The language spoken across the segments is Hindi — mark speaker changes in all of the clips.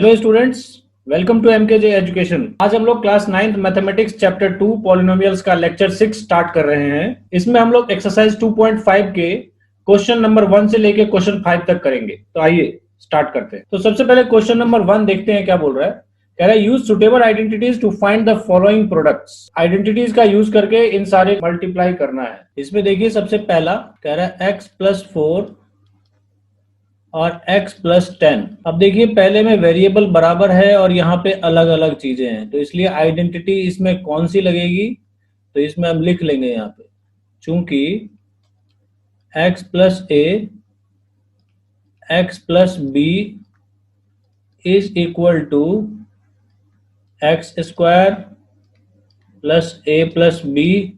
Speaker 1: Hello students, welcome to MKJ education. आज हम लोग class 9th mathematics chapter 2 polynomials का लेक्चर 6 स्टार्ट कर रहे हैं। इसमें हम लोग एक्सरसाइज 2.5 के क्वेश्चन नंबर 1 से लेके क्वेश्चन 5 तक करेंगे। तो आइए स्टार्ट करते हैं। तो सबसे पहले क्वेश्चन नंबर 1 देखते हैं क्या बोल रहा है। कह रहा है use suitable identities to find the following products. Identities का यूज करके इन सारे मल्टीप्लाई करना है। इसमें देखिए सबसे पहला कह रहा है x+4 और x+10। अब देखिए पहले में वेरिएबल बराबर है और यहाँ पे अलग अलग चीजें हैं, तो इसलिए आइडेंटिटी इसमें कौन सी लगेगी, तो इसमें हम लिख लेंगे यहाँ पे चूंकि x+a x+b is equal to x² plus a+b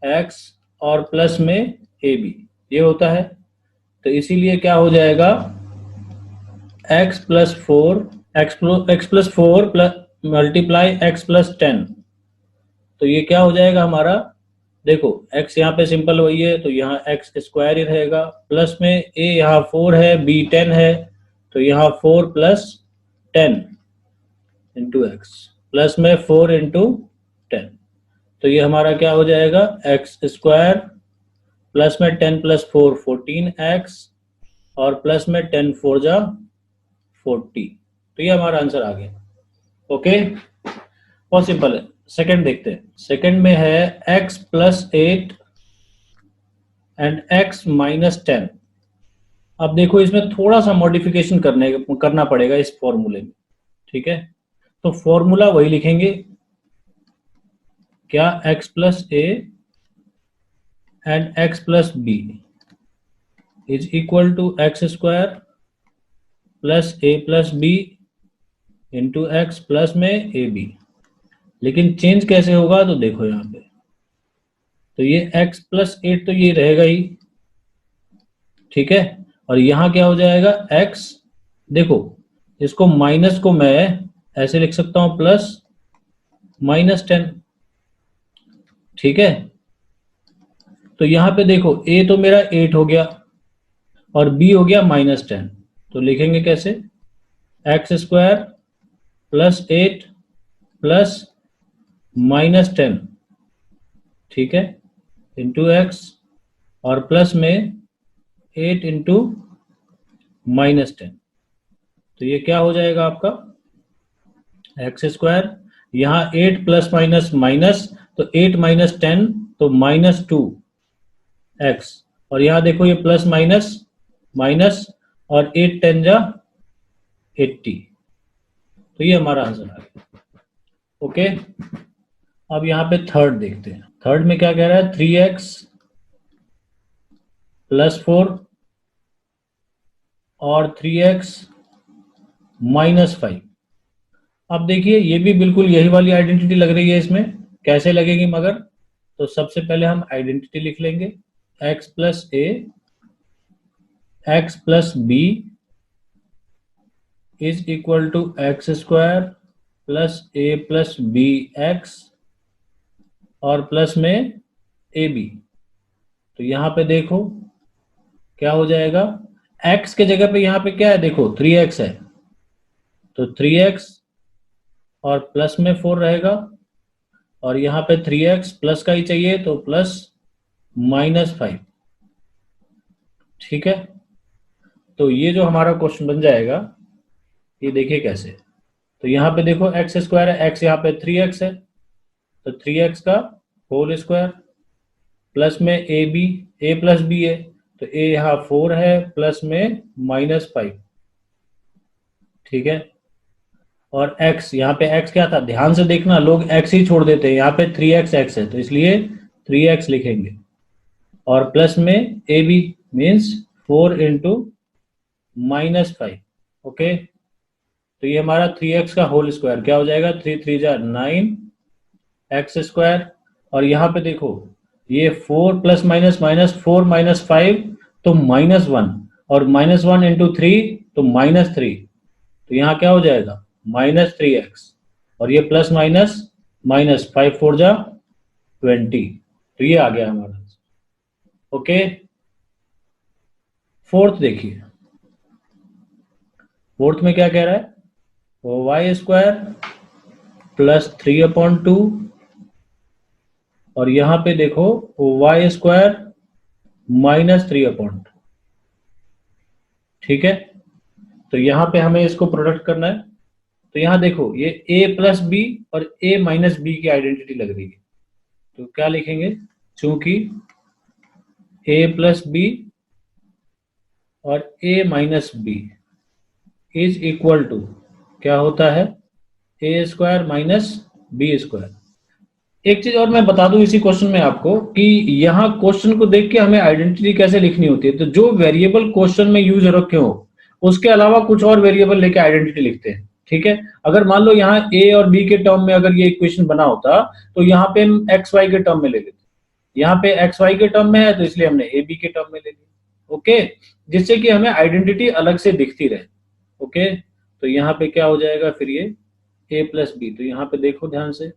Speaker 1: x और प्लस में ab ये होता है। तो इसीलिए क्या हो जाएगा x+4 प्लस मल्टीप्लाई x+10। तो ये क्या हो जाएगा हमारा, देखो x यहाँ पे सिंपल वही है तो यहाँ x² ही रहेगा, प्लस में a यहाँ 4 है b 10 है तो यहाँ 4 + 10 इंटू x प्लस में 4 इंटू 10। तो ये हमारा क्या हो जाएगा x² प्लस में 10 + 4 14x और प्लस में 10 4 जा 40। तो ये हमारा आंसर आ गया। ओके, बहुत सिंपल है। सेकंड देखते हैं। सेकंड में है x+8 एंड x-10। अब देखो इसमें थोड़ा सा मॉडिफिकेशन करना पड़ेगा इस फॉर्मूले में, ठीक है। तो फॉर्मूला वही लिखेंगे क्या, x+a and x+b is equal to x² plus a+b into x plus में ab। लेकिन चेंज कैसे होगा, तो देखो यहाँ पे तो ये x+8 तो ये रहेगा ही, ठीक है। और यहाँ क्या हो जाएगा x, देखो इसको माइनस को मैं ऐसे लिख सकता हूं +-10, ठीक है। तो यहाँ पे देखो a तो मेरा 8 हो गया और b हो गया -10। तो लिखेंगे कैसे, x² प्लस 8 प्लस -10, ठीक है, इंटू x और प्लस में 8 इंटू -10। तो ये क्या हो जाएगा आपका x², यहाँ 8 प्लस माइनस माइनस तो 8 - 10 तो -2x और यहाँ देखो ये प्लस माइनस माइनस और 8 10 जा 80। तो ये हमारा आंसर आ गया। ओके, अब यहाँ पे थर्ड देखते हैं। थर्ड में क्या कह रहा है, 3x + 4 और 3x -5। अब देखिए ये भी बिल्कुल यही वाली आइडेंटिटी लग रही है। इसमें कैसे लगेगी मगर, तो सबसे पहले हम आइडेंटिटी लिख लेंगे x+a x+b is equal to x² plus a+bx और प्लस में ab। तो यहाँ पे देखो क्या हो जाएगा, x के जगह पे यहाँ पे क्या है, देखो 3x है तो 3x और प्लस में 4 रहेगा और यहाँ पे 3x प्लस का ही चाहिए तो प्लस -5, ठीक है। तो ये जो हमारा क्वेश्चन बन जाएगा, ये देखिए कैसे। तो यहाँ पे देखो x² है, x यहाँ पे 3x है तो 3x का होल स्क्वायर प्लस में a+b है तो a यहाँ 4 है प्लस में -5, ठीक है। और x, यहाँ पे x क्या था, ध्यान से देखना, लोग x ही छोड़ देते हैं। यहाँ पे 3x x है तो इसलिए 3x लिखेंगे और प्लस में ab मीन्स 4 इंटू -5। ओके, तो ये हमारा 3x का होल स्क्वायर क्या हो जाएगा, 3 3 जा 9 x² और यहाँ पे देखो ये 4 प्लस माइनस माइनस 4 -5 तो -1 और -1 इंटू 3 तो -3। तो यहाँ क्या हो जाएगा -3x और ये प्लस माइनस माइनस 5 4 जा 20। तो ये आ गया हमारा। ओके, फोर्थ देखिए। फोर्थ में क्या कह रहा है, वो वाई स्क्वायर प्लस 3/2 और यहां पे देखो वो वाई स्क्वायर माइनस 3/2। ठीक है, तो यहां पे हमें इसको प्रोडक्ट करना है। तो यहां देखो ये a प्लस बी और a माइनस बी की आइडेंटिटी लग रही है, तो क्या लिखेंगे, चूंकि a प्लस बी और a minus B is equal to क्या होता है, A square minus B square. एक चीज और मैं बता दूं इसी क्वेश्चन में आपको कि यहाँ क्वेश्चन को देख के हमें आइडेंटिटी कैसे लिखनी होती है। तो जो वेरिएबल क्वेश्चन में यूज रखे हो उसके अलावा कुछ और वेरिएबल लेके आइडेंटिटी लिखते हैं। ठीक है, अगर मान लो यहाँ ए और बी के टर्म में अगर ये इक्वेशन बना होता तो यहाँ पे हम एक्स वाई के टर्म में ले लेते, यहाँ पे एक्स वाई के टर्म में है तो इसलिए हमने ए बी के टर्म में ले लिया। ओके, जिससे कि हमें आइडेंटिटी अलग से दिखती रहे। ओके, तो यहाँ पे क्या हो जाएगा फिर ये ए प्लस बी, तो यहाँ पे देखो ध्यान से,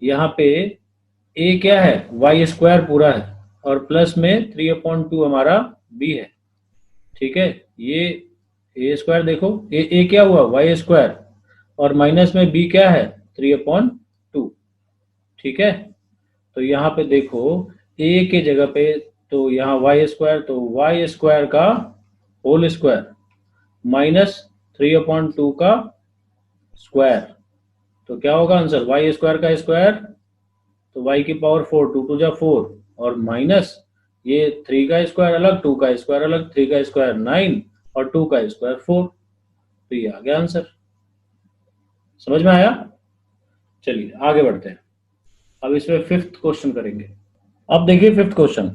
Speaker 1: यहाँ पे ए क्या है, वाई स्क्वायर पूरा है और प्लस में 3/2 हमारा बी है। ठीक है, ये ए स्क्वायर देखो, ए क्या हुआ, वाई स्क्वायर और माइनस में बी क्या है, 3/2। ठीक है, तो यहाँ पे देखो ए के जगह पे तो यहाँ वाई स्क्वायर, तो वाई स्क्वायर का होल स्क्वायर माइनस 3/2 का स्क्वायर, तो क्या होगा आंसर, वाई स्क्वायर का स्क्वायर तो y की पावर 4, 2 2 जा 4 और माइनस ये 3 का स्क्वायर अलग, 2 का स्क्वायर अलग, 3 का स्क्वायर 9 और 2 का स्क्वायर 4। तो ये आ गया आंसर। समझ में आया? चलिए आगे बढ़ते हैं, अब इसमें फिफ्थ क्वेश्चन करेंगे। अब देखिए फिफ्थ क्वेश्चन,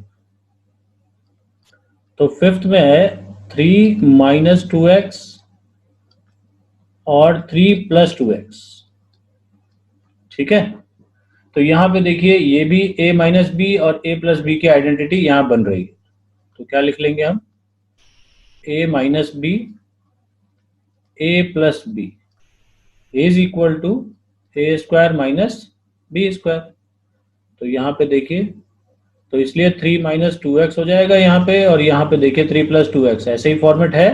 Speaker 1: तो फिफ्थ में है 3 माइनस 2x और 3 प्लस 2x। ठीक है, तो यहां पे देखिए ये भी a माइनस बी और a प्लस बी की आइडेंटिटी यहां बन रही है, तो क्या लिख लेंगे हम, a minus B a plus B is equal to A square minus B square. तो यहाँ पे देखिए, तो इसलिए 3 माइनस 2x हो जाएगा यहाँ पे, और यहाँ पे देखिए 3 प्लस 2x ऐसे ही फॉर्मेट है।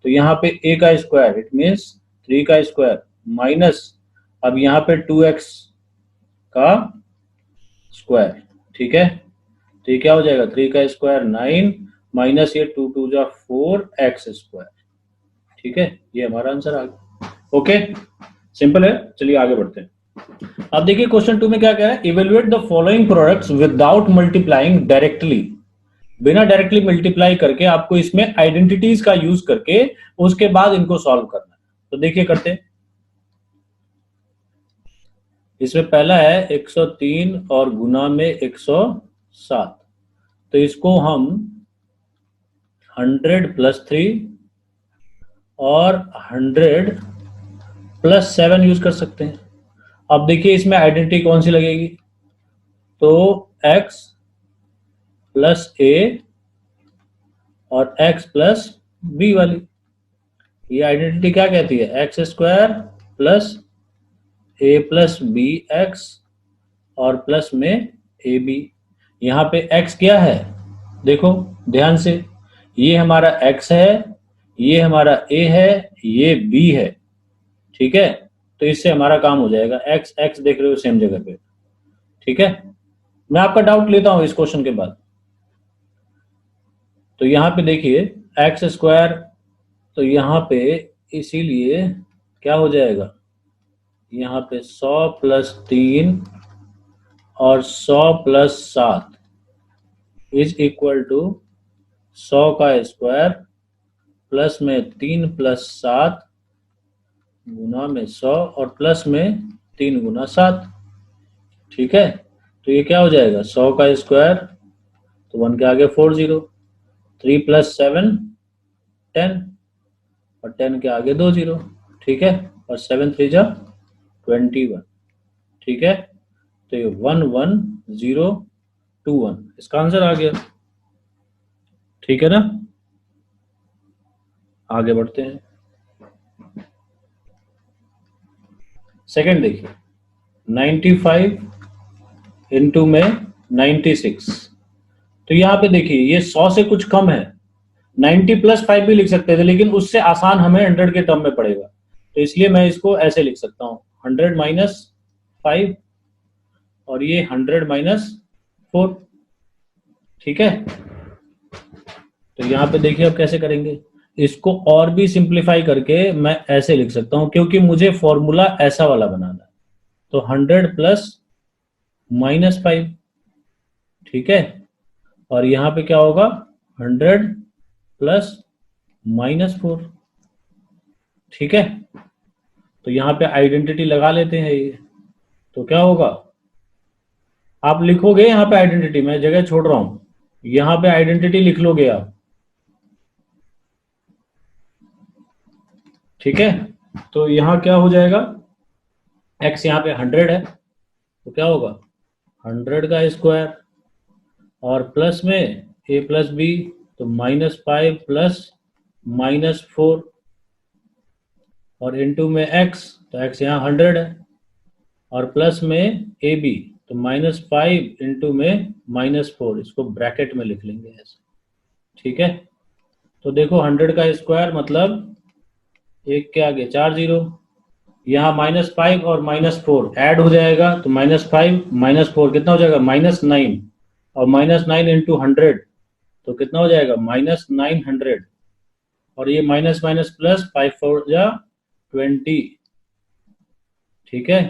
Speaker 1: तो यहाँ पे a का स्क्वायर इट मीन्स 3 का स्क्वायर माइनस अब यहाँ पे 2x का स्क्वायर। ठीक है, तो ये क्या हो जाएगा, 3 का स्क्वायर 9 माइनस ये 2 2 जा 4 एक्स स्क्वायर। ठीक है, ये हमारा आंसर आ गया। ओके, सिंपल है, चलिए आगे बढ़ते हैं। अब देखिए क्वेश्चन 2 में क्या कह रहा है, evaluate the following products without multiplying directly. बिना डायरेक्टली मल्टीप्लाई करके आपको इसमें आइडेंटिटीज का यूज करके उसके बाद इनको सॉल्व करना है। तो देखिए करते हैं, इसमें पहला है 103 और गुना में 107, तो इसको हम 100 प्लस 3 और 100 प्लस 7 यूज कर सकते हैं। अब देखिए इसमें आइडेंटिटी कौन सी लगेगी, तो x प्लस a और x प्लस b वाली, ये आइडेंटिटी क्या कहती है, X square plus a plus B X और प्लस में ए बी। यहाँ पे x क्या है, देखो ध्यान से, ये हमारा x है, ये हमारा a है, ये b है। ठीक है, तो इससे हमारा काम हो जाएगा, x x देख रहे हो सेम जगह पे। ठीक है, मैं आपका डाउट लेता हूं इस क्वेश्चन के बाद। तो यहाँ पे देखिए एक्स स्क्वायर, तो यहाँ पे इसीलिए क्या हो जाएगा, यहाँ पे 100 प्लस 3 और 100 प्लस 7 इज इक्वल टू 100 का स्क्वायर प्लस में 3 प्लस 7 गुना में 100 और प्लस में 3 गुना 7। ठीक है, तो ये क्या हो जाएगा, 100 का स्क्वायर तो 1 के आगे 40, 3 प्लस 7 10 और 10 के आगे 2 0। ठीक है, और 7 3 जा 21। ठीक है, तो ये 1 1 0 2 1 इसका आंसर आ गया। ठीक है ना, आगे बढ़ते हैं। सेकंड देखिए 95 इंटू में 96, तो यहाँ पे देखिए ये 100 से कुछ कम है, 90 प्लस 5 भी लिख सकते थे लेकिन उससे आसान हमें 100 के टर्म में पड़ेगा। तो इसलिए मैं इसको ऐसे लिख सकता हूँ 100 माइनस 5 और ये 100 माइनस 4। ठीक है, तो यहाँ पे देखिए अब कैसे करेंगे इसको, और भी सिंप्लीफाई करके मैं ऐसे लिख सकता हूँ, क्योंकि मुझे फॉर्मूला ऐसा वाला बनाना है। तो 100 प्लस माइनस 5, ठीक है, और यहाँ पे क्या होगा 100 प्लस माइनस 4। ठीक है, तो यहाँ पे आइडेंटिटी लगा लेते हैं ये, तो क्या होगा, आप लिखोगे यहाँ पे आइडेंटिटी, मैं जगह छोड़ रहा हूं, यहाँ पे आइडेंटिटी लिख लोगे आप। ठीक है, तो यहाँ क्या हो जाएगा, x यहाँ पे 100 है, तो क्या होगा 100 का स्क्वायर और प्लस में a प्लस बी, तो -5 प्लस -4 और इनटू में x, तो x यहाँ 100 है और प्लस में ए बी, तो -5 इंटू में -4, इसको ब्रैकेट में लिख लेंगे ऐसे। ठीक है, तो देखो 100 का स्क्वायर मतलब एक के आगे 4 जीरो, यहाँ -5 और -4 ऐड हो जाएगा, तो -5 -4 कितना हो जाएगा -9, और -9 इंटू 100 तो कितना हो जाएगा -900, और ये माइनस माइनस प्लस 5 4 जा 20। ठीक है,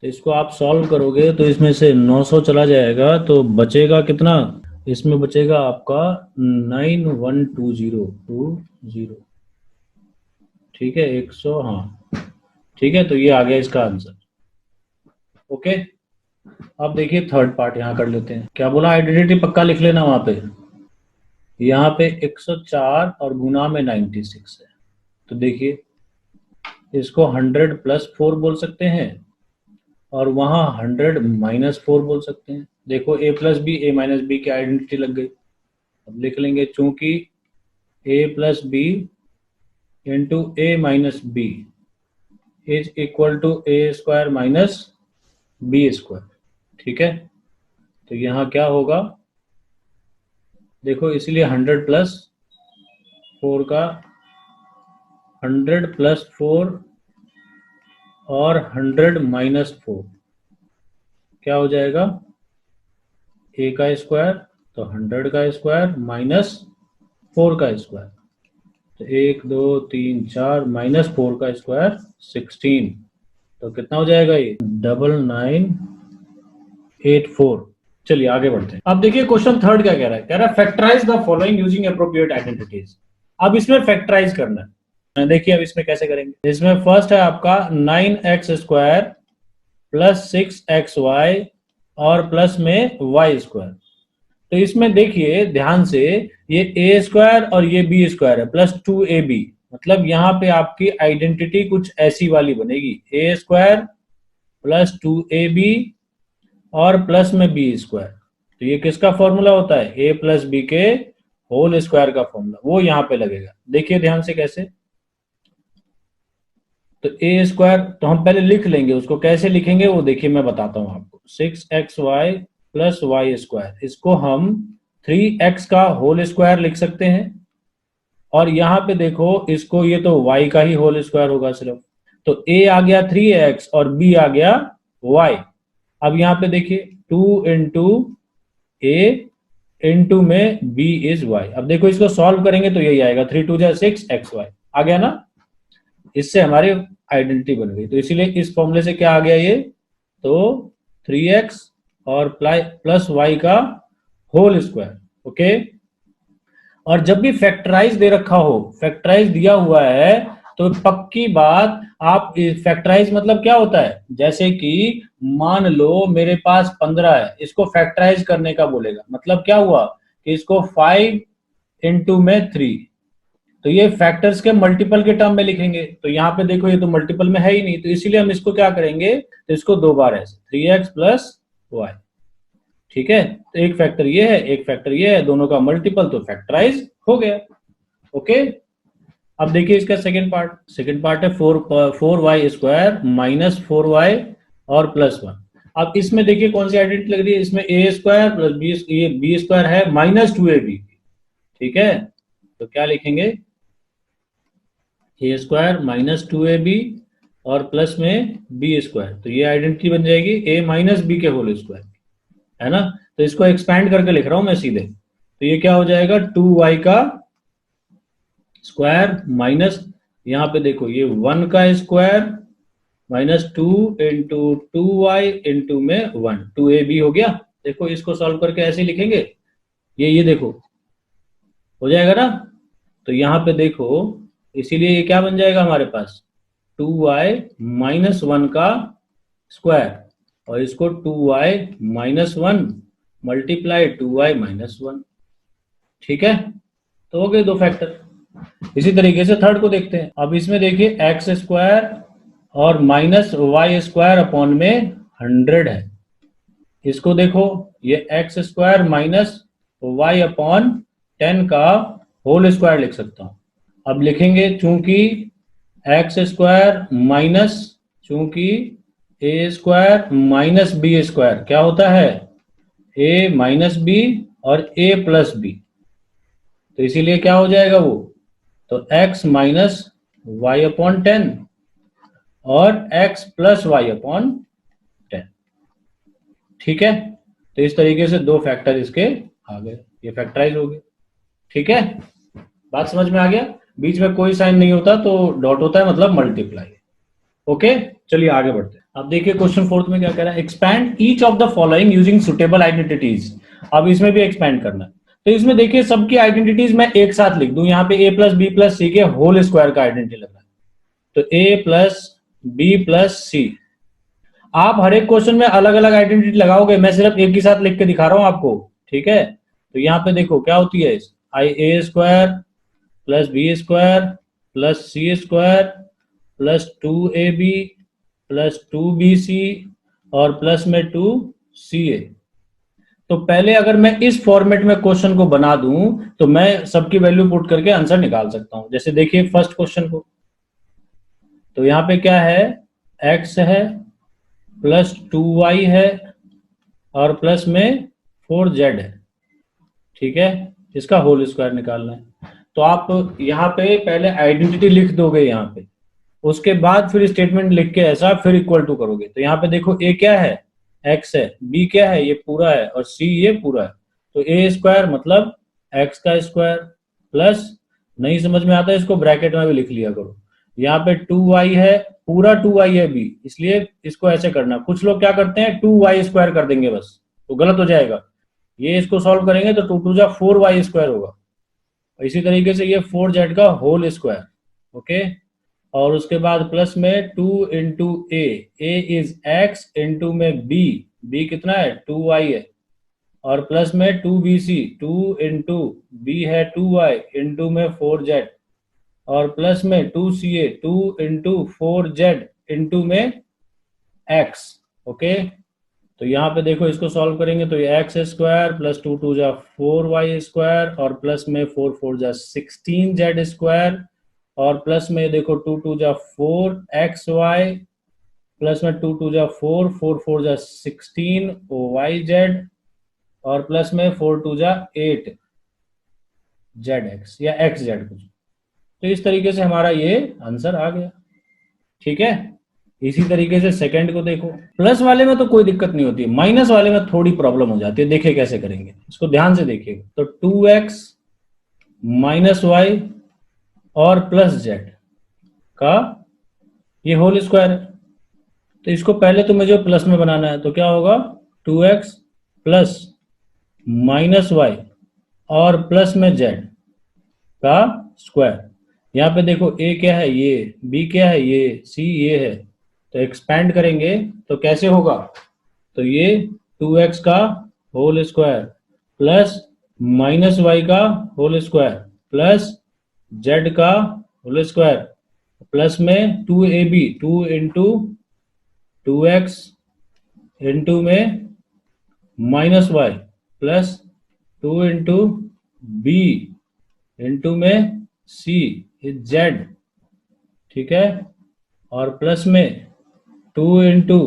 Speaker 1: तो इसको आप सॉल्व करोगे तो इसमें से 900 चला जाएगा, तो बचेगा कितना, इसमें बचेगा आपका 912020। ठीक है 100, हाँ ठीक है, तो ये आ गया इसका आंसर। ओके, अब देखिए थर्ड पार्ट यहाँ कर लेते हैं। क्या बोला, आइडेंटिटी पक्का लिख लेना वहां पे। यहाँ पे 104 और गुना में 96 है, तो देखिए इसको 100 प्लस 4 बोल सकते हैं और वहां 100 माइनस 4 बोल सकते हैं। देखो a plus b, a minus B की आइडेंटिटी लग गई। अब लिख लेंगे चूंकि a plus b into a minus B is equal to A square minus B square. ठीक है, तो यहाँ क्या होगा, देखो इसलिए 100 प्लस 4 का 100 प्लस 4 और 100 माइनस 4 क्या हो जाएगा, a का स्क्वायर, तो 100 का स्क्वायर माइनस 4 का स्क्वायर, तो 1 2 3 4 माइनस 4 का स्क्वायर 16, तो कितना हो जाएगा ये 9984। चलिए आगे बढ़ते हैं। अब देखिए क्वेश्चन थर्ड क्या कह रहा है factorize the following using appropriate identities. अब इसमें फैक्टराइज करना है, देखिए अब इसमें कैसे करेंगे। इसमें फर्स्ट है आपका 9x स्क्वायर प्लस 6xy और प्लस में y स्क्वायर। तो इसमें देखिए ध्यान से, ये a स्क्वायर और ये b स्क्वायर है प्लस 2ab, मतलब यहाँ पे आपकी आइडेंटिटी कुछ ऐसी वाली बनेगी, a स्क्वायर प्लस 2ab और प्लस में b स्क्वायर। तो ये किसका फॉर्मूला होता है, a प्लस बी के होल स्क्वायर का फॉर्मूला, वो यहाँ पे लगेगा। देखिए ध्यान से कैसे, तो ए स्क्वायर तो हम पहले लिख लेंगे, उसको कैसे लिखेंगे वो देखिए मैं बताता हूं आपको। 6xy प्लस वाई स्क्वायर, इसको हम 3x का होल स्क्वायर लिख सकते हैं, और यहाँ पे देखो इसको, ये तो y का ही होल स्क्वायर होगा सिर्फ, तो a आ गया 3x और b आ गया y। अब यहाँ पे देखिए 2 इंटू ए इंटू में b इज y। अब देखो इसको सॉल्व करेंगे तो यही आएगा 3 2 6xy, आ गया ना, इससे हमारी आइडेंटिटी बन गई। तो इसीलिए इस फॉर्मूले से क्या आ गया ये, तो 3x और प्लस y का होल स्क्वायर। ओके, और जब भी फैक्टराइज दे रखा हो, फैक्टराइज दिया हुआ है, तो पक्की बात आप, फैक्टराइज मतलब क्या होता है, जैसे कि मान लो मेरे पास 15 है, इसको फैक्टराइज करने का बोलेगा, मतलब क्या हुआ कि इसको 5 इंटू में 3, तो ये फैक्टर्स के मल्टीपल के टर्म में लिखेंगे। तो यहाँ पे देखो ये तो मल्टीपल में है ही नहीं, तो इसीलिए हम इसको क्या करेंगे, तो इसको दो बार ऐसे 3x प्लस वाई। ठीक है, तो एक फैक्टर ये है, एक फैक्टर ये है, दोनों का मल्टीपल, तो फैक्टराइज हो गया। ओके, अब देखिए इसका सेकंड पार्ट है 4y स्क्वायर माइनस 4y और प्लस 1। अब इसमें देखिए कौन सी आइडेंटिटी लग रही है, इसमें a square plus b square है माइनस 2ab। ठीक है, तो क्या लिखेंगे, ए स्क्वायर माइनस 2ab और प्लस में बी स्क्वायर, तो ये आइडेंटिटी बन जाएगी ए माइनस बी के होल स्क्वायर, है ना। तो इसको एक्सपैंड करके लिख रहा हूं मैं सीधे, तो ये क्या हो जाएगा 2y का स्क्वायर माइनस, यहाँ पे देखो ये 1 का square minus 2 into 2y into में 1, 2ab हो गया। देखो इसको सॉल्व करके ऐसे ही लिखेंगे, ये देखो हो जाएगा ना। तो यहाँ पे देखो, इसीलिए ये क्या बन जाएगा हमारे पास 2y माइनस 1 का स्क्वायर, और इसको 2y minus 1 multiply 2y minus 1, ठीक है। तो हो गए दो फैक्टर। इसी तरीके से थर्ड को देखते हैं। अब इसमें देखिए एक्स स्क्वायर और माइनस वाई स्क्वायर अपॉन में 100 है। इसको देखो, ये x square minus y upon 10 का होल स्क्वायर लिख सकता हूं। अब लिखेंगे चूंकि एक्स स्क्वायर माइनस, चूंकि ए स्क्वायर माइनस बी स्क्वायर क्या होता है ए माइनस बी और ए प्लस बी, तो इसीलिए क्या हो जाएगा वो, तो x माइनस वाई अपॉन 10 और x प्लस वाई अपॉन 10, ठीक है। तो इस तरीके से दो फैक्टर इसके आ गए, ये फैक्टराइज हो गए, ठीक है। बात समझ में आ गया, बीच में कोई साइन नहीं होता तो डॉट होता है मतलब मल्टीप्लाई, ओके। चलिए आगे बढ़ते हैं। अब देखिए क्वेश्चन फोर्थ में क्या कह रहा है, expand each of the following using suitable identities. अब इसमें भी एक्सपैंड करना है, तो इसमें देखिए सबकी आइडेंटिटीज मैं एक साथ लिख दूं, यहाँ पे a प्लस बी प्लस सी के होल स्क्वायर का आइडेंटिटी लग रहा है, तो a प्लस बी प्लस सी। आप हर एक क्वेश्चन में अलग अलग आइडेंटिटी लगाओगे, मैं सिर्फ एक ही साथ लिख के दिखा रहा हूं आपको, ठीक है। तो यहाँ पे देखो क्या होती है, आई a square plus b square plus c square plus 2ab plus 2bc और प्लस में 2ca। तो पहले अगर मैं इस फॉर्मेट में क्वेश्चन को बना दूं तो मैं सबकी वैल्यू पुट करके आंसर निकाल सकता हूं। जैसे देखिए फर्स्ट क्वेश्चन को, तो यहाँ पे क्या है, x है प्लस 2y है और प्लस में 4z है, ठीक है। इसका होल स्क्वायर निकालना है, तो आप यहाँ पे पहले आइडेंटिटी लिख दोगे यहाँ पे, उसके बाद फिर स्टेटमेंट लिख के ऐसा फिर इक्वल टू करोगे। तो यहाँ पे देखो a क्या है, x है, b क्या है, ये पूरा है, और c ये पूरा है। तो a स्क्वायर मतलब x का स्क्वायर प्लस, नहीं समझ में आता इसको ब्रैकेट में भी लिख लिया करो, यहाँ पे 2y है, पूरा 2y है b, इसलिए इसको ऐसे करना। कुछ लोग क्या करते हैं 2y स्क्वायर कर देंगे बस, तो गलत हो जाएगा। ये इसको सॉल्व करेंगे तो 2 टू जा 4y स्क्वायर होगा, इसी तरीके से ये 4z का होल स्क्वायर, ओके। और उसके बाद प्लस में 2 into A is x into में b कितना है 2y है, और प्लस में 2bc, 2 इंटू बी है 2y इंटू में 4z, और प्लस में 2ca, 2 इंटू 4z इंटू में x, ओके। तो यहाँ पे देखो इसको सॉल्व करेंगे तो ये एक्स स्क्वायर प्लस 2 टू जा 4y स्क्वायर और प्लस में 4 4 जा 16z स्क्वायर, और प्लस में देखो 2 टू जा 4xy प्लस में 2 टू जा 4 4 4 जा 16yz और प्लस में 4 टू जा 8zx या xz कुछ। तो इस तरीके से हमारा ये आंसर आ गया, ठीक है। इसी तरीके से सेकंड को देखो, प्लस वाले में तो कोई दिक्कत नहीं होती, माइनस वाले में थोड़ी प्रॉब्लम हो जाती है। देखिए कैसे करेंगे, इसको ध्यान से देखिएगा। तो 2x माइनस वाई और प्लस z का ये होल स्क्वायर है, तो इसको पहले तो मुझे प्लस में बनाना है, तो क्या होगा 2x प्लस माइनस वाई और प्लस में z का स्क्वायर। यहाँ पे देखो a क्या है ये, b क्या है ये, c ये है, तो एक्सपैंड करेंगे तो कैसे होगा, तो ये 2x का whole square plus minus y का होल स्क्वायर प्लस z का होल स्क्वायर प्लस में 2ab, 2 इंटू 2x इंटू में minus y plus 2 into b into में c z, ठीक है, और प्लस में 2 इंटू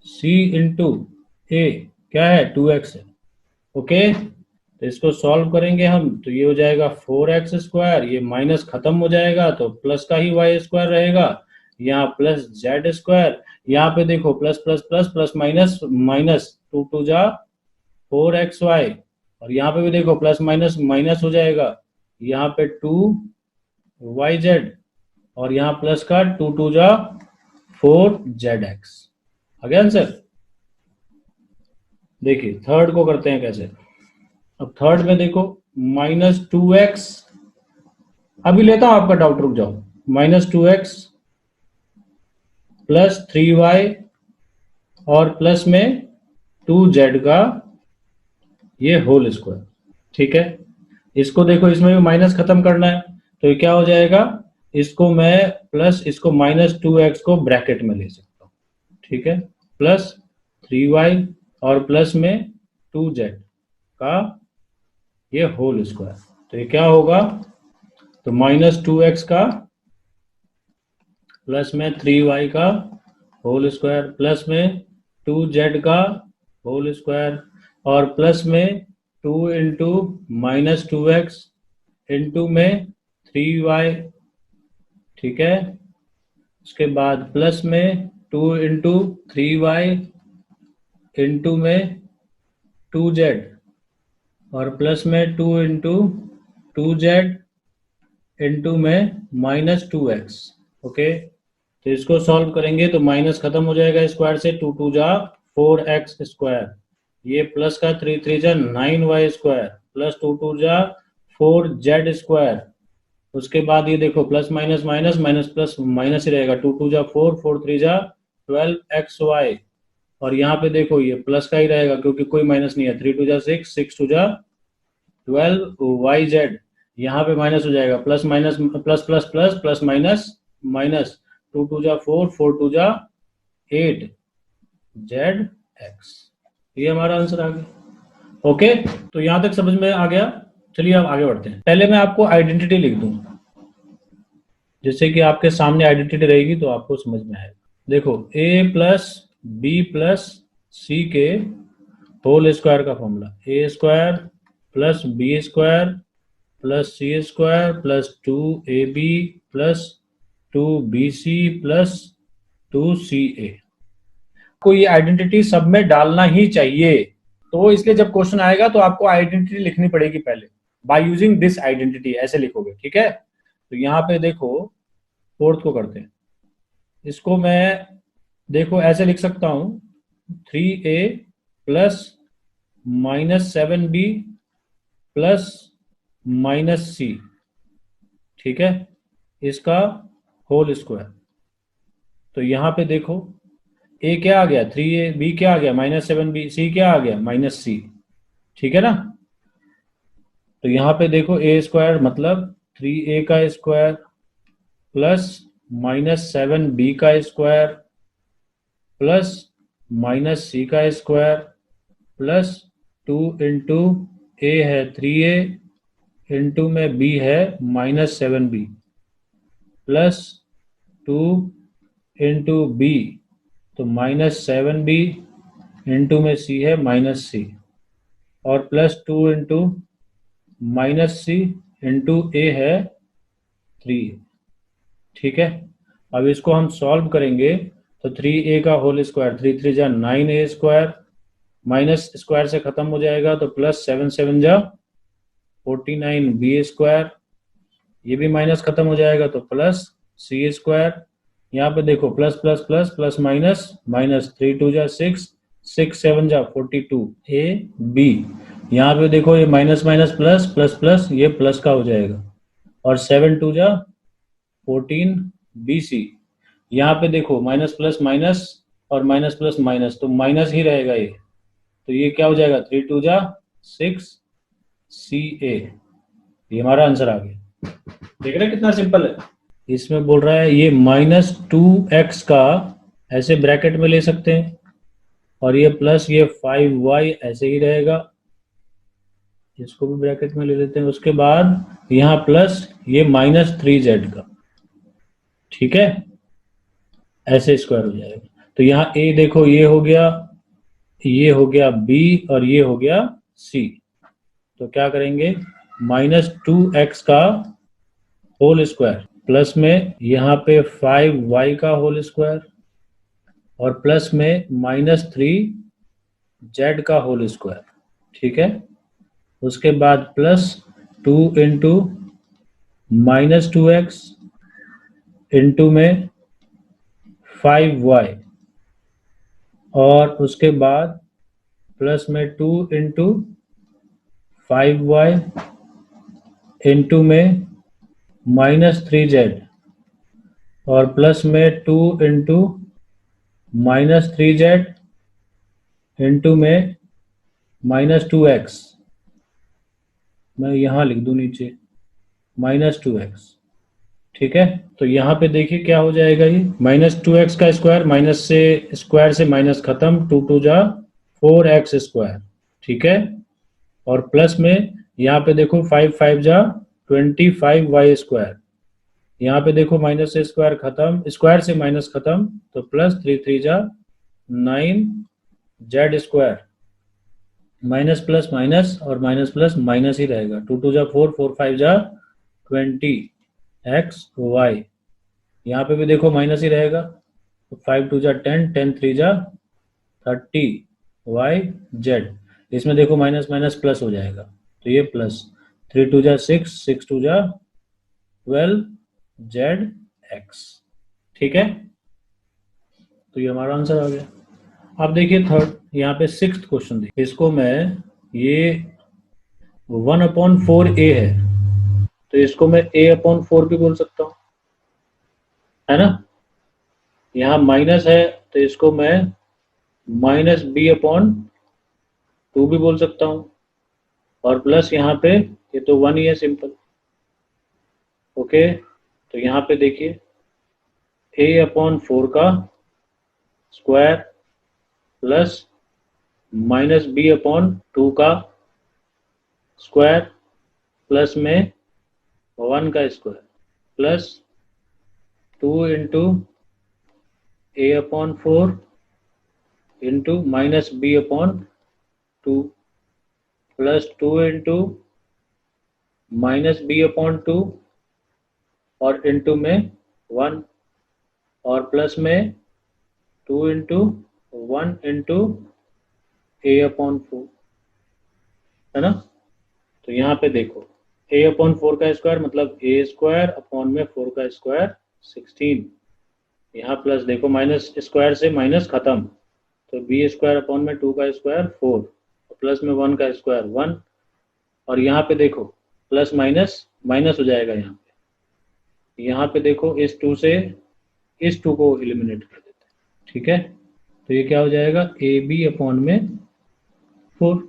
Speaker 1: सी इंटू ए क्या है 2x है, ओके। तो तो इसको सॉल्व करेंगे हम, तो ये हो जाएगा 4x², ये माइनस खत्म हो जाएगा तो प्लस का ही y² रहेगा, यहाँ प्लस z², यहाँ पे देखो plus plus plus plus minus minus, 2 2 जा 4xy, और यहाँ पे भी देखो प्लस माइनस माइनस हो जाएगा, यहाँ पे 2yz, और यहाँ प्लस का 2 2 जा 4zx। आ गया आंसर। देखिए थर्ड को करते हैं कैसे। अब थर्ड में देखो -2x, अभी लेता हूं आपका डाउट, रुक जाओ। -2x प्लस 3y और प्लस में 2z का ये होल स्क्वायर। ठीक है, इसको देखो, इसमें भी माइनस खत्म करना है, तो ये क्या हो जाएगा, इसको मैं प्लस, इसको -2x को ब्रैकेट में ले सकता हूं। ठीक है, प्लस 3y और प्लस में 2z का ये होल स्क्वायर, तो ये क्या होगा, तो -2x का प्लस में 3y का होल स्क्वायर प्लस में 2z का होल स्क्वायर और प्लस में 2 इंटू -2x इंटू में 3y। ठीक है, उसके बाद प्लस में 2 इंटू 3y इंटू में 2z और प्लस में 2 इंटू 2z इंटू में -2x। ओके, तो इसको सॉल्व करेंगे तो माइनस खत्म हो जाएगा स्क्वायर से, 2 2 जा 4x², ये प्लस का 3 3 जा 9y² प्लस 2 2 जा 4z²। उसके बाद ये देखो plus minus minus minus plus minus ही रहेगा, 2 2 जा 4 4 3 जा 12xy, और यहाँ पे देखो ये प्लस का ही रहेगा क्योंकि कोई माइनस नहीं है, 3 2 जा 6 6 2 जा 12yz, यहाँ पे माइनस हो जाएगा, plus minus plus plus plus plus minus minus, 2 2 जा 4 4 2 जा 8zx। ये हमारा आंसर आ गया। ओके, तो यहां तक समझ में आ गया। चलिए अब आगे बढ़ते हैं। पहले मैं आपको आइडेंटिटी लिख दूं, जिससे कि आपके सामने आइडेंटिटी रहेगी तो आपको समझ में आएगा। देखो a प्लस बी प्लस सी के होल स्क्वायर का formula, a² plus b² plus c² plus 2ab plus 2bc plus 2ca। को ये आइडेंटिटी सब में डालना ही चाहिए, तो इसलिए जब क्वेश्चन आएगा तो आपको आइडेंटिटी लिखनी पड़ेगी पहले, बाय यूजिंग दिस आइडेंटिटी, ऐसे लिखोगे। ठीक है, तो यहाँ पे देखो फोर्थ को करते हैं, इसको मैं देखो ऐसे लिख सकता हूं, 3a plus -7b plus -c। ठीक है, इसका होल स्क्वायर। तो यहाँ पे देखो a क्या आ गया 3a, b क्या आ गया -7b, c क्या आ गया -c। ठीक है ना, तो यहाँ पे देखो a² मतलब 3a का स्क्वायर प्लस -7b का स्क्वायर प्लस -c का स्क्वायर प्लस 2 इंटू a है 3a इंटू में b है -7b प्लस 2 इंटू b, तो -7b इंटू में c है -c और plus 2 into -c into a है 3। ठीक है, अब इसको हम सॉल्व करेंगे तो 3a का होल स्क्वायर 3 3 जा 9a², माइनस स्क्वायर से खत्म हो जाएगा तो प्लस 7 7 जा 49b², ये भी माइनस खत्म हो जाएगा तो प्लस c²। यहाँ पे देखो plus plus plus plus minus minus, 3 2 जा 6 6 7 जा 42ab, यहाँ पे देखो ये minus minus plus plus plus, ये प्लस का हो जाएगा, और 7 2 जा 14bc, यहाँ पे देखो माइनस प्लस माइनस और माइनस प्लस माइनस, तो माइनस ही रहेगा ये, तो ये क्या हो जाएगा 3 2 जा 6ca। ये हमारा आंसर आ गया। देख रहे कितना सिंपल है। इसमें बोल रहा है ये -2x का ऐसे ब्रैकेट में ले सकते हैं, और ये प्लस ये 5y ऐसे ही रहेगा, इसको भी ब्रैकेट में ले लेते हैं। उसके बाद यहाँ प्लस ये -3z का, ठीक है, ऐसे स्क्वायर हो जाएगा। तो यहाँ a देखो ये हो गया b और ये हो गया c। तो क्या करेंगे, -2x का होल स्क्वायर प्लस में यहाँ पे 5y का होल स्क्वायर और प्लस में -3z का होल स्क्वायर। ठीक है, उसके बाद प्लस 2 इंटू -2x इंटू में 5y और उसके बाद प्लस में 2 इंटू 5y इंटू में -3z और प्लस में 2 इंटू -3z इंटू में -2x। मैं यहाँ लिख दूं नीचे -2x। ठीक है, तो यहाँ पे देखिए क्या हो जाएगा, ये -2x का स्क्वायर, माइनस से स्क्वायर से माइनस खत्म, 2 जा 4x स्क्वायर। ठीक है, और प्लस में यहाँ पे देखो 5 जा 25y स्क्वायर। यहाँ पे देखो माइनस से स्क्वायर खत्म, स्क्वायर से माइनस खत्म, तो प्लस 3 जा 9z square. Minus plus minus और माइनस प्लस माइनस ही रहेगा। 2 जा 4, 4 जा 20x y। यहाँ पे भी देखो माइनस ही रहेगा, तो 5 जा 10, 10 जा 30y z। इसमें देखो माइनस माइनस प्लस हो जाएगा, तो ये प्लस 3 जा 6, 6 जा 12zx। ठीक है, तो ये हमारा आंसर आ गया। अब देखिए थर्ड, यहाँ पे सिक्स्थ क्वेश्चन देखिए, इसको मैं, ये 1/4a है, तो इसको मैं a/4 भी बोल सकता हूँ, है ना। यहाँ माइनस है तो इसको मैं -b/2 भी बोल सकता हूँ, और प्लस यहाँ पे ये तो 1 ही है सिंपल। ओके, तो यहाँ पे देखिए a/4 का स्क्वायर प्लस -b/2 का स्क्वायर प्लस में 1 का square plus 2 into a/4 into -b/2 plus 2 into -b/2 और इंटू में 1 और प्लस में 2 इंटू 1 इंटू a/4, है ना। तो यहाँ पे देखो a/4 का स्क्वायर मतलब a स्क्वायर अपॉन में 4 का स्क्वायर 16। यहाँ प्लस देखो माइनस स्क्वायर से माइनस खत्म, तो b स्क्वायर अपॉन में 2 का स्क्वायर 4 प्लस में 1 का स्क्वायर 1, और यहाँ पे देखो प्लस माइनस माइनस हो जाएगा। यहाँ पे देखो इस 2 से इस 2 को एलिमिनेट कर देते हैं। ठीक है, तो ये क्या हो जाएगा, ab/4।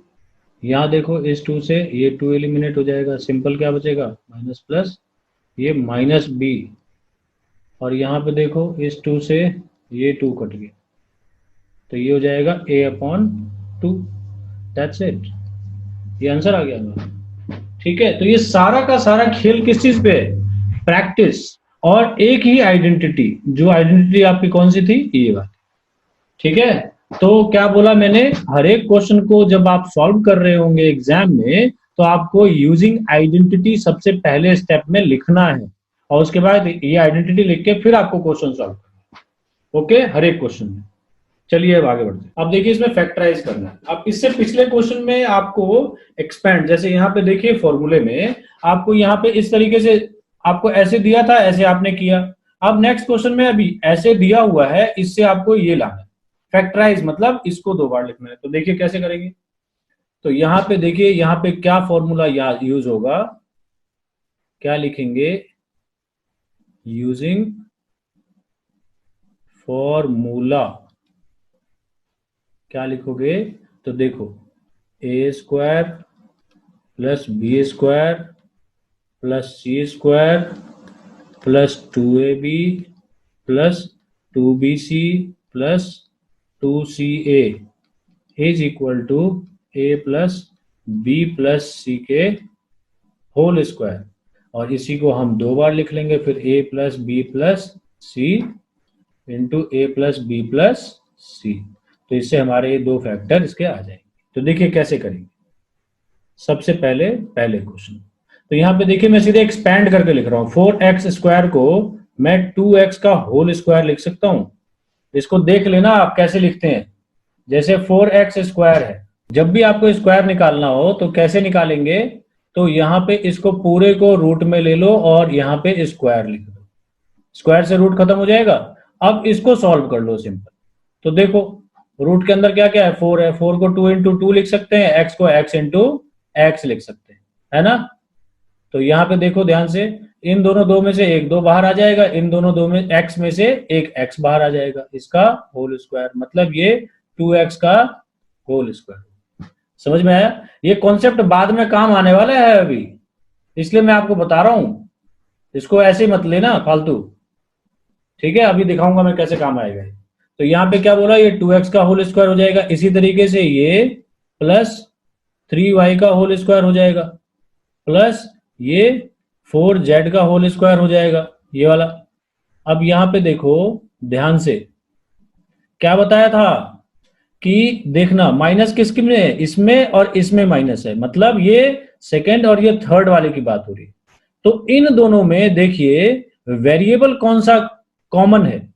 Speaker 1: यहाँ देखो इस 2 से ये 2 एलिमिनेट हो जाएगा, सिंपल क्या बचेगा, माइनस प्लस ये -b, और यहाँ पे देखो इस 2 से ये 2 कट गया, तो ये हो जाएगा a/2। दैट्स इट, ये आंसर आ गया हमारा। ठीक है, तो ये सारा का सारा खेल किस चीज पे है, प्रैक्टिस और एक ही आइडेंटिटी। जो आइडेंटिटी आपकी कौन सी थी, ये बात। ठीक है, तो क्या बोला मैंने, हर एक क्वेश्चन को जब आप सॉल्व कर रहे होंगे एग्जाम में, तो आपको यूजिंग आइडेंटिटी सबसे पहले स्टेप में लिखना है, और उसके बाद ये आइडेंटिटी लिख के फिर आपको क्वेश्चन सॉल्व करना है। ओके, हर एक क्वेश्चन में। चलिए अब आगे बढ़ते हैं। अब देखिए इसमें फैक्टराइज करना है। अब इससे पिछले क्वेश्चन में आपको एक्सपेंड, जैसे यहाँ पे देखिए फॉर्मूले में आपको यहाँ पे इस तरीके से आपको ऐसे दिया था, ऐसे आपने किया। अब नेक्स्ट क्वेश्चन में अभी ऐसे दिया हुआ है, इससे आपको ये लाना है। फैक्टराइज मतलब इसको 2 बार लिखना है। तो देखिए कैसे करेंगे, तो यहाँ पे देखिए यहाँ पे क्या फॉर्मूला यूज होगा, क्या लिखेंगे, यूजिंग फॉर्मूला क्या लिखोगे, तो देखो a square plus b square plus c square plus 2ab plus 2bc plus 2ca is equal to a plus b plus c के होल स्क्वायर, और इसी को हम 2 बार लिख लेंगे, फिर a plus b plus c into a plus b plus c। तो इससे हमारे ये 2 फैक्टर इसके आ जाएंगे। तो देखिए कैसे करेंगे, सबसे पहले पहले क्वेश्चन। तो यहाँ पे देखिए मैं सीधे एक्सपैंड करके लिख रहा हूँ, 4x² को मैं 2x का होल स्क्वायर लिख सकता हूँ। इसको देख लेना आप कैसे लिखते हैं। जैसे 4x² है, जब भी आपको स्क्वायर निकालना हो तो कैसे निकालेंगे, तो यहाँ पे इसको पूरे को रूट में ले लो और यहाँ पे स्क्वायर लिख दो, स्क्वायर से रूट खत्म हो जाएगा। अब इसको सॉल्व कर लो सिंपल। तो देखो रूट के अंदर क्या क्या है, 4 है, 4 को 2 × 2 लिख सकते हैं, x को x × x लिख सकते हैं, है ना। तो यहाँ पे देखो ध्यान से, इन दोनों दो में से एक दो बाहर आ जाएगा, इन दोनों दो में x में से एक x बाहर आ जाएगा, इसका होल स्क्वायर, मतलब ये 2x का होल स्क्वायर। समझ में आया। ये कॉन्सेप्ट बाद में काम आने वाला है अभी, इसलिए मैं आपको बता रहा हूं, इसको ऐसे ही मत लेना फालतू, ठीक है। अभी दिखाऊंगा मैं कैसे काम आएगा। तो यहाँ पे क्या बोला, ये 2x का होल स्क्वायर हो जाएगा, इसी तरीके से ये प्लस 3y का होल स्क्वायर हो जाएगा, प्लस ये 4z का होल स्क्वायर हो जाएगा, ये वाला। अब यहाँ पे देखो ध्यान से, क्या बताया था कि देखना माइनस किसकी में है, इसमें और इसमें माइनस है, मतलब ये सेकंड और ये थर्ड वाले की बात हो रही है। तो इन दोनों में देखिए वेरिएबल कौन सा कॉमन है,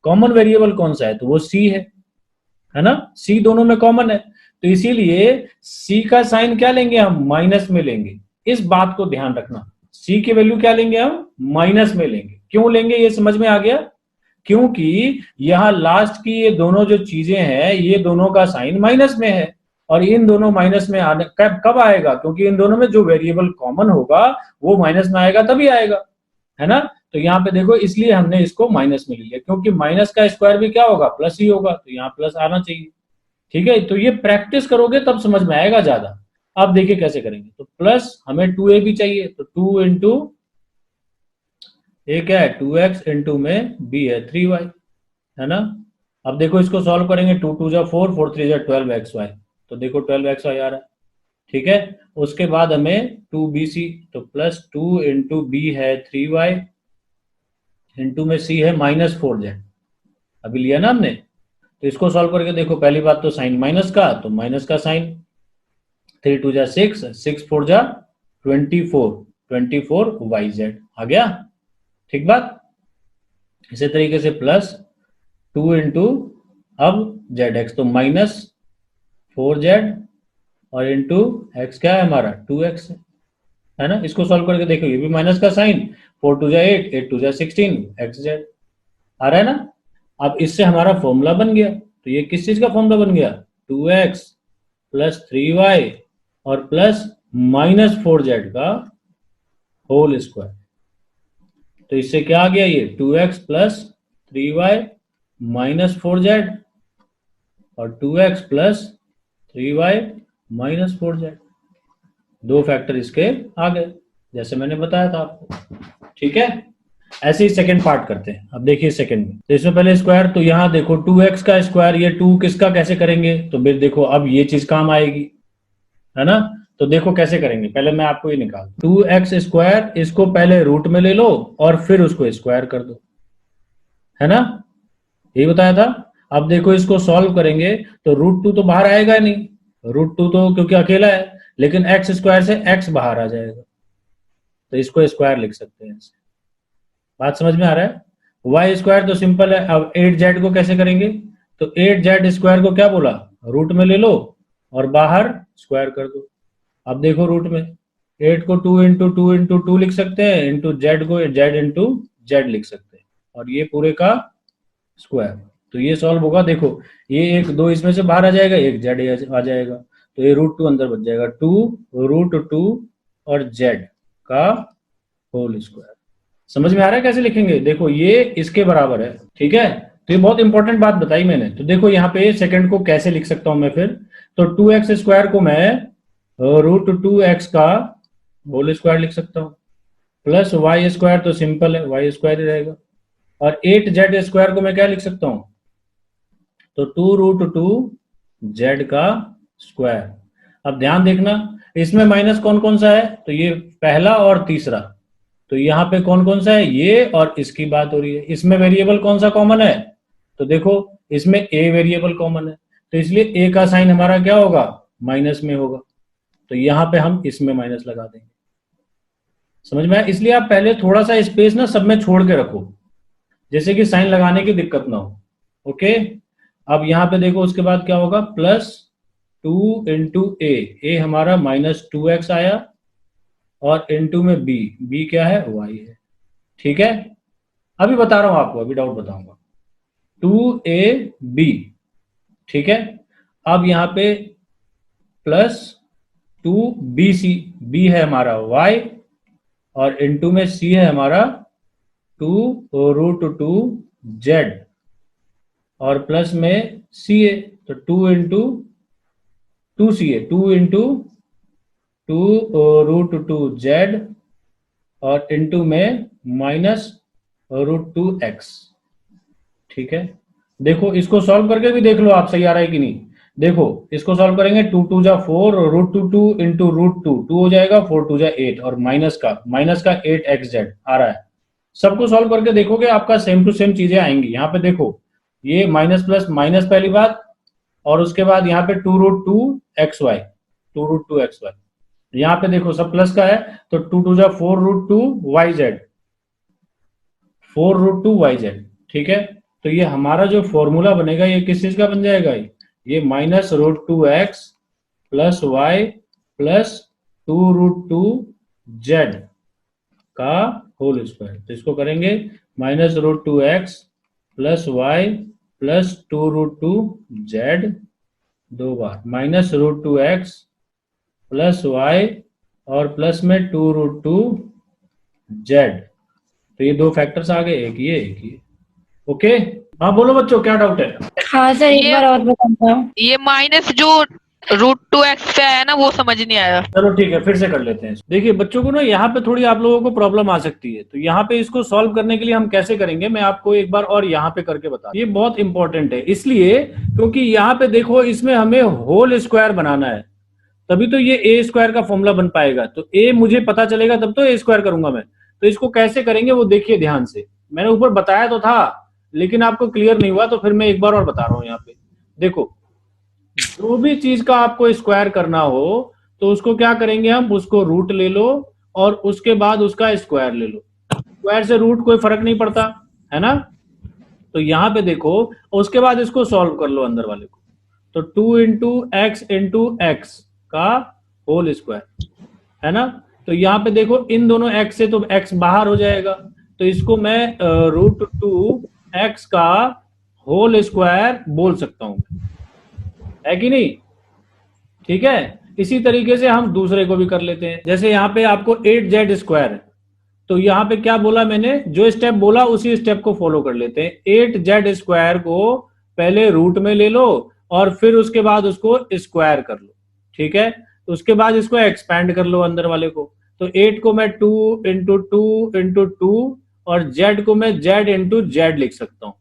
Speaker 1: कॉमन वेरिएबल कौन सा है, तो वो सी है ना। सी दोनों में कॉमन है, तो इसीलिए सी का साइन क्या लेंगे हम, माइनस में लेंगे। इस बात को ध्यान रखना, सी की वैल्यू क्या लेंगे हम, माइनस में लेंगे। क्यों लेंगे ये समझ में आ गया, क्योंकि यहां लास्ट की ये दोनों जो चीजें हैं ये दोनों का साइन माइनस में है, और इन दोनों माइनस में आने कब आएगा, क्योंकि इन दोनों में जो वेरिएबल कॉमन होगा वो माइनस में आएगा तभी आएगा, है ना। तो यहाँ पे देखो इसलिए हमने इसको माइनस में लिया, क्योंकि माइनस का स्क्वायर भी क्या होगा, प्लस ही होगा, तो यहाँ प्लस आना चाहिए, ठीक है। तो ये प्रैक्टिस करोगे तब समझ में आएगा ज्यादा। अब देखिए कैसे करेंगे, तो प्लस हमें 2a भी चाहिए, तो 2 इंटू ए क्या है 2x, इंटू में b है 3y, है ना। अब देखो इसको सॉल्व करेंगे, 2 2 जा 4, 4 3 जा 12xy, तो देखो 12xy आ रहा है, ठीक है। उसके बाद हमें 2bc, तो प्लस 2 इंटू बी है 3y, इंटू में c है -4z, अभी लिया ना हमने। तो इसको सॉल्व करके देखो, पहली बात तो साइन माइनस का, तो माइनस का साइन, 3 2 जा 6, 6 4 जा 24, 24yz आ गया, ठीक बात। इसी तरीके से प्लस 2 इंटू अब zx, तो -4z, और इंटू x क्या है हमारा 2x है ना। इसको सॉल्व करके देखो, ये भी माइनस का साइन, 4 2 जा 8, 8 2 जा 16 xz आ रहा है ना। अब इससे हमारा फॉर्मूला बन गया, तो ये किस चीज का फॉर्मूला बन गया, 2x प्लस 3y और प्लस -4z का होल स्क्वायर। तो इससे क्या आ गया, ये 2x प्लस 3y -4z और 2x प्लस 3y -4z, दो फैक्टर इसके आ गए, जैसे मैंने बताया था आपको, ठीक है। ऐसे ही सेकंड पार्ट करते हैं। अब देखिए सेकंड में, तो इसमें पहले स्क्वायर, तो यहाँ देखो 2x का स्क्वायर, ये 2 किसका कैसे करेंगे, तो फिर देखो अब ये चीज काम आएगी, है ना। तो देखो कैसे करेंगे, पहले मैं आपको ये निकाल, 2x², इसको पहले रूट में ले लो और फिर उसको स्क्वायर कर दो, है ना, यही बताया था। अब देखो इसको सॉल्व करेंगे तो √2 तो बाहर आएगा नहीं, √2 तो क्योंकि अकेला है, लेकिन x² से x बाहर आ जाएगा, तो इसको स्क्वायर लिख सकते हैं। बात समझ में आ रहा है। y² तो सिंपल है। अब 8z को कैसे करेंगे, तो 8z² को क्या बोला, रूट में ले लो और बाहर स्क्वायर कर दो। अब देखो रूट में 8 को 2 इंटू 2 इंटू 2 लिख सकते हैं, इंटू z को z इंटू z लिख सकते हैं, और ये पूरे का स्क्वायर। तो ये सॉल्व होगा, देखो ये एक दो इसमें से बाहर आ जाएगा, एक z आ जाएगा, तो ये √2 अंदर बच जाएगा, 2√2 और z का होल स्क्वायर। समझ में आ रहा है कैसे लिखेंगे, देखो ये इसके बराबर है, ठीक है। तो ये बहुत इंपॉर्टेंट बात बताई मैंने। तो देखो यहाँ पे सेकंड को कैसे लिख सकता हूं मैं फिर, तो 2x² को मैं √2x का होल स्क्वायर लिख सकता हूँ, प्लस y² तो सिंपल है, y² ही रहेगा, और 8z² को मैं क्या लिख सकता हूँ, तो 2√2z का स्क्वायर। अब ध्यान देखना, इसमें माइनस कौन कौन सा है, तो ये पहला और तीसरा, तो यहाँ पे कौन कौन सा है, ये और इसकी बात हो रही है। इसमें वेरिएबल कौन सा कॉमन है, तो देखो इसमें a वेरिएबल कॉमन है, तो इसलिए a का साइन हमारा क्या होगा, माइनस में होगा, तो यहां पे हम इसमें माइनस लगा देंगे। समझ में आया? इसलिए आप पहले थोड़ा सा स्पेस ना सब में छोड़ के रखो, जैसे कि साइन लगाने की दिक्कत ना हो। ओके, अब यहां पे देखो उसके बाद क्या होगा, प्लस 2 इंटू ए हमारा -2x आया, और इंटू में बी क्या है, y है। ठीक है, अभी बता रहा हूं आपको, अभी डाउट बताऊंगा। 2ab, ठीक है। अब यहां पे प्लस 2bc, बी है हमारा y, और इंटू में c है हमारा 2√2z, और प्लस में ca, तो 2 इंटू 2√2z, और इंटू में -√2x। ठीक है, देखो इसको सॉल्व करके भी देख लो आप, सही आ रहा है कि नहीं। देखो इसको सॉल्व करेंगे, 2 जा 4, √2 इंटू √2 हो जाएगा, 4 जा 8, और माइनस का 8xz आ रहा है। सबको सॉल्व करके देखोगे आपका सेम टू सेम चीजें आएंगी। यहाँ पे देखो ये माइनस प्लस माइनस पहली बात, और उसके बाद यहाँ पे 2√2xy, 2√2xy। यहाँ पे देखो सब प्लस का है, तो 2 जा 4√2yz, 4√2yz। ठीक है, तो ये हमारा जो फॉर्मूला बनेगा ये किस चीज का बन जाएगा, ये -√2x plus y plus 2√2z का होल स्क्वायर। तो इसको करेंगे -√2x plus y plus 2√2z, दो बार -√2x प्लस y और प्लस में 2√2z। तो ये दो फैक्टर्स आ गए, एक ये। ओके, हाँ बोलो बच्चों, क्या डाउट है?
Speaker 2: हाँ सर, एक बार और बताऊंगा। ये माइनस जो √2x पे है ना, वो समझ नहीं आया।
Speaker 1: चलो ठीक है, फिर से कर लेते हैं। देखिए बच्चों को ना यहाँ पे थोड़ी आप लोगों को प्रॉब्लम आ सकती है, तो यहाँ पे इसको सॉल्व करने के लिए हम कैसे करेंगे, मैं आपको एक बार और यहाँ पे करके बता, ये बहुत इंपॉर्टेंट है इसलिए क्योंकि यहाँ पे देखो इसमें हमें होल स्क्वायर बनाना है, तभी तो ये ए स्क्वायर का फॉर्मूला बन पाएगा। तो ए मुझे पता चलेगा तब तो ए स्क्वायर करूंगा मैं। तो इसको कैसे करेंगे वो देखिए ध्यान से, मैंने ऊपर बताया तो था लेकिन आपको क्लियर नहीं हुआ, तो फिर मैं एक बार और बता रहा हूं। यहाँ पे देखो, जो भी चीज का आपको स्क्वायर करना हो तो उसको क्या करेंगे हम, उसको रूट ले लो और उसके बाद उसका स्क्वायर ले लो। स्क्वायर से रूट कोई फर्क नहीं पड़ता है ना। तो यहाँ पे देखो, उसके बाद इसको सॉल्व कर लो अंदर वाले को, तो 2 इंटू एक्स का होल स्क्वायर है ना। तो यहाँ पे देखो इन दोनों x से तो x बाहर हो जाएगा, तो इसको मैं √2x का होल स्क्वायर बोल सकता हूं, है कि नहीं। ठीक है, इसी तरीके से हम दूसरे को भी कर लेते हैं। जैसे यहाँ पे आपको 8z स्क्वायर है, तो यहाँ पे क्या बोला मैंने, जो स्टेप बोला उसी स्टेप को फॉलो कर लेते हैं। 8z स्क्वायर को पहले रूट में ले लो और फिर उसके बाद उसको स्क्वायर कर लो। ठीक है, तो उसके बाद इसको एक्सपैंड कर लो अंदर वाले को, तो 8 को मैं 2 इंटू 2 इंटू 2 और z को मैं z इंटू z लिख सकता हूं,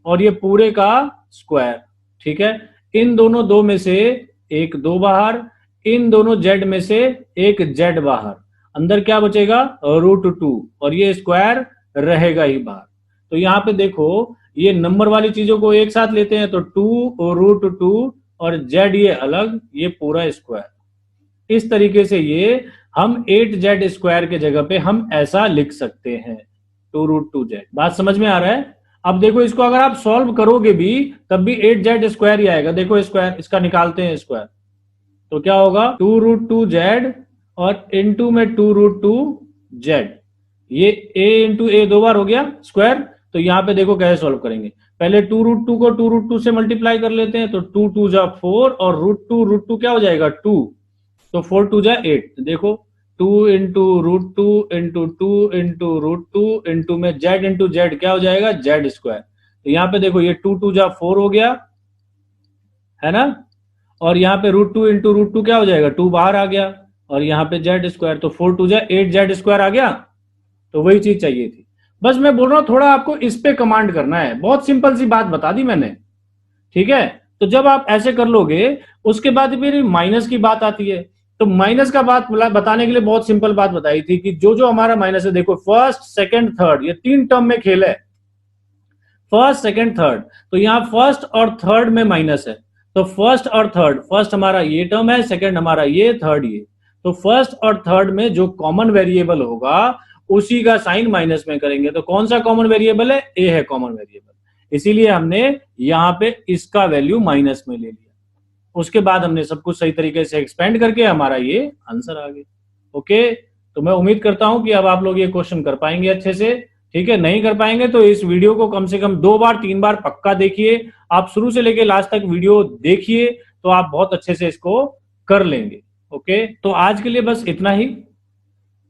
Speaker 1: और ये पूरे का स्क्वायर। ठीक है, इन दोनों दो में से एक दो बाहर, इन दोनों z में से एक z बाहर, अंदर क्या बचेगा √2, और ये स्क्वायर रहेगा ही बाहर। तो यहाँ पे देखो ये नंबर वाली चीजों को एक साथ लेते हैं, तो 2√2 और z ये अलग, ये पूरा स्क्वायर। इस तरीके से ये हम 8z स्क्वायर के जगह पे हम ऐसा लिख सकते हैं 2√2z। बात समझ में आ रहा है? अब देखो इसको अगर आप सॉल्व करोगे भी तब भी 8z स्क्वायर ही आएगा। देखो स्क्वायर इसका निकालते हैं स्क्वायर, तो क्या होगा 2√2z और इंटू में 2√2z, ये a इंटू ए दो बार हो गया स्क्वायर। तो यहाँ पे देखो कैसे सॉल्व करेंगे, पहले 2√2 को 2√2 से मल्टीप्लाई कर लेते हैं, तो 2 जा 4 और √2 क्या हो जाएगा 2, तो 4 जा 8। देखो 2 इंटू √2 इंटू 2 इंटू √2 इंटू में z इंटू जेड क्या हो जाएगा z स्क्वायर। तो यहाँ पे देखो ये 2 जा 4 हो गया है ना, और यहाँ पे √2 इंटू √2 क्या हो जाएगा 2 बाहर आ गया, और यहाँ पे z स्क्वायर, तो 4 जा 8z स्क्वायर आ गया। तो वही चीज चाहिए थी, बस मैं बोल रहा हूं थोड़ा आपको इस पे कमांड करना है, बहुत सिंपल सी बात बता दी मैंने। ठीक है, तो जब आप ऐसे कर लोगे उसके बाद फिर माइनस की बात आती है, तो माइनस का बात बताने के लिए बहुत सिंपल बात बताई थी कि जो जो हमारा माइनस है, देखो फर्स्ट सेकंड थर्ड ये 3 टर्म में खेल है, फर्स्ट सेकंड थर्ड, तो यहाँ फर्स्ट और थर्ड में माइनस है, तो फर्स्ट और थर्ड, फर्स्ट हमारा ये टर्म है, सेकंड हमारा ये, थर्ड ये, तो फर्स्ट और थर्ड में जो कॉमन वेरिएबल होगा उसी का साइन माइनस में करेंगे। तो कौन सा कॉमन वेरिएबल है? ए है कॉमन वेरिएबल, इसीलिए हमने यहां पे इसका वैल्यू माइनस में ले लिया। उसके बाद हमने सब कुछ सही तरीके से एक्सपेंड करके हमारा ये आंसर आ गया। ओके, तो मैं उम्मीद करता हूं कि अब आप लोग ये क्वेश्चन कर पाएंगे अच्छे से। ठीक है, नहीं कर पाएंगे तो इस वीडियो को कम से कम 2 बार 3 बार पक्का देखिए। आप शुरू से लेके लास्ट तक वीडियो देखिए तो आप बहुत अच्छे से इसको कर लेंगे। ओके, तो आज के लिए बस इतना ही।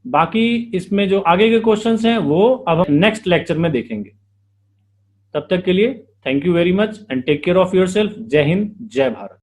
Speaker 1: बाकी इसमें जो आगे के क्वेश्चंस हैं वो अब हम नेक्स्ट लेक्चर में देखेंगे। तब तक के लिए thank you very much and take care of yourself. जय हिंद, जय भारत।